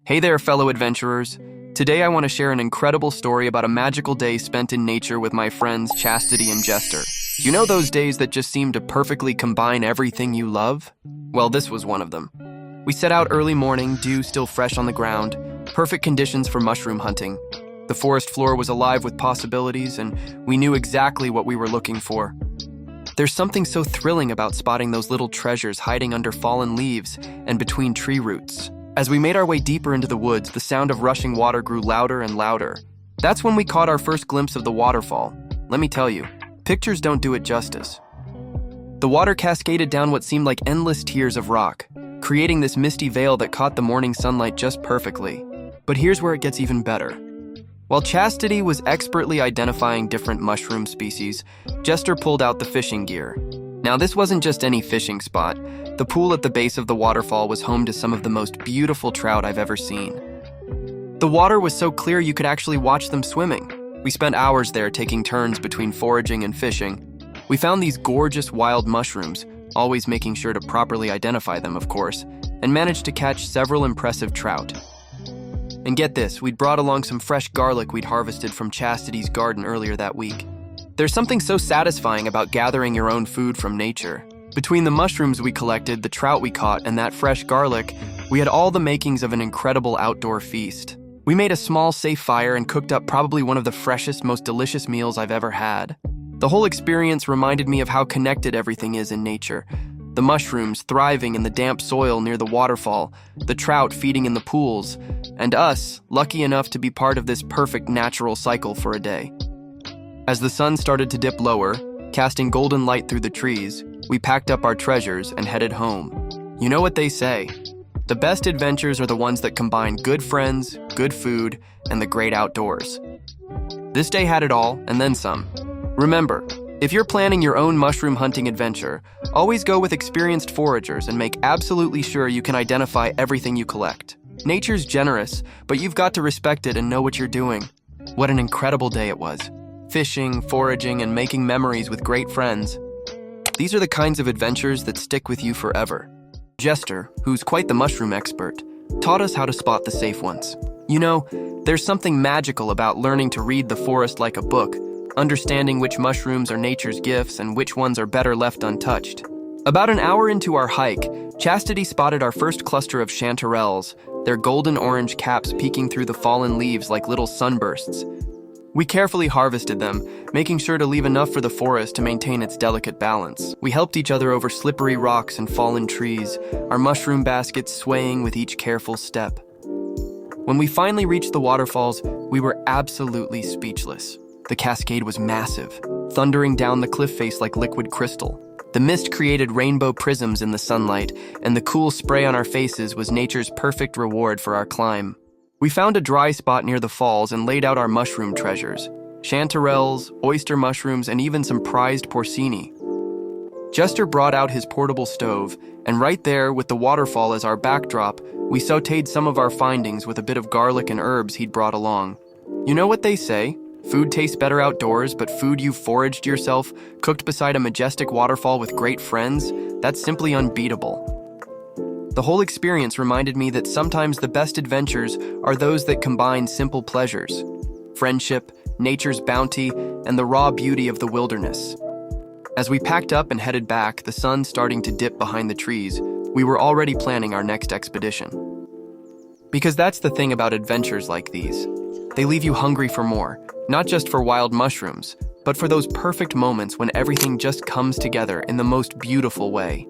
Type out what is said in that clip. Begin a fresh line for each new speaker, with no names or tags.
Hey there, fellow adventurers. Today I want to share an incredible story about a magical day spent in nature with my friends Chastity and Jester. You know those days that just seem to perfectly combine everything you love? Well, this was one of them. We set out early morning, dew still fresh on the ground, perfect conditions for mushroom hunting. The forest floor was alive with possibilities, and we knew exactly what we were looking for. There's something so thrilling about spotting those little treasures hiding under fallen leaves and between tree roots. As we made our way deeper into the woods, the sound of rushing water grew louder and louder. That's when we caught our first glimpse of the waterfall. Let me tell you, pictures don't do it justice. The water cascaded down what seemed like endless tiers of rock, creating this misty veil that caught the morning sunlight just perfectly. But here's where it gets even better. While Chastity was expertly identifying different mushroom species, Jester pulled out the fishing gear. Now, this wasn't just any fishing spot. The pool at the base of the waterfall was home to some of the most beautiful trout I've ever seen. The water was so clear you could actually watch them swimming. We spent hours there taking turns between foraging and fishing. We found these gorgeous wild mushrooms, always making sure to properly identify them, of course, and managed to catch several impressive trout. And get this, we'd brought along some fresh garlic we'd harvested from Chastity's garden earlier that week. There's something so satisfying about gathering your own food from nature. Between the mushrooms we collected, the trout we caught, and that fresh garlic, we had all the makings of an incredible outdoor feast. We made a small, safe fire and cooked up probably one of the freshest, most delicious meals I've ever had. The whole experience reminded me of how connected everything is in nature. The mushrooms thriving in the damp soil near the waterfall, the trout feeding in the pools, and us, lucky enough to be part of this perfect natural cycle for a day. As the sun started to dip lower, casting golden light through the trees, we packed up our treasures and headed home. You know what they say, the best adventures are the ones that combine good friends, good food, and the great outdoors. This day had it all, and then some. Remember, if you're planning your own mushroom hunting adventure, always go with experienced foragers and make absolutely sure you can identify everything you collect. Nature's generous, but you've got to respect it and know what you're doing. What an incredible day it was. Fishing, foraging, and making memories with great friends. These are the kinds of adventures that stick with you forever. Jester, who's quite the mushroom expert, taught us how to spot the safe ones. You know, there's something magical about learning to read the forest like a book, understanding which mushrooms are nature's gifts and which ones are better left untouched. About an hour into our hike, Chastity spotted our first cluster of chanterelles, their golden orange caps peeking through the fallen leaves like little sunbursts. We carefully harvested them, making sure to leave enough for the forest to maintain its delicate balance. We helped each other over slippery rocks and fallen trees, our mushroom baskets swaying with each careful step. When we finally reached the waterfalls, we were absolutely speechless. The cascade was massive, thundering down the cliff face like liquid crystal. The mist created rainbow prisms in the sunlight, and the cool spray on our faces was nature's perfect reward for our climb. We found a dry spot near the falls and laid out our mushroom treasures, chanterelles, oyster mushrooms, and even some prized porcini. Jester brought out his portable stove, and right there, with the waterfall as our backdrop, we sautéed some of our findings with a bit of garlic and herbs he'd brought along. You know what they say? Food tastes better outdoors, but food you foraged yourself, cooked beside a majestic waterfall with great friends, that's simply unbeatable. The whole experience reminded me that sometimes the best adventures are those that combine simple pleasures, friendship, nature's bounty, and the raw beauty of the wilderness. As we packed up and headed back, the sun starting to dip behind the trees, we were already planning our next expedition. Because that's the thing about adventures like these. They leave you hungry for more, not just for wild mushrooms, but for those perfect moments when everything just comes together in the most beautiful way.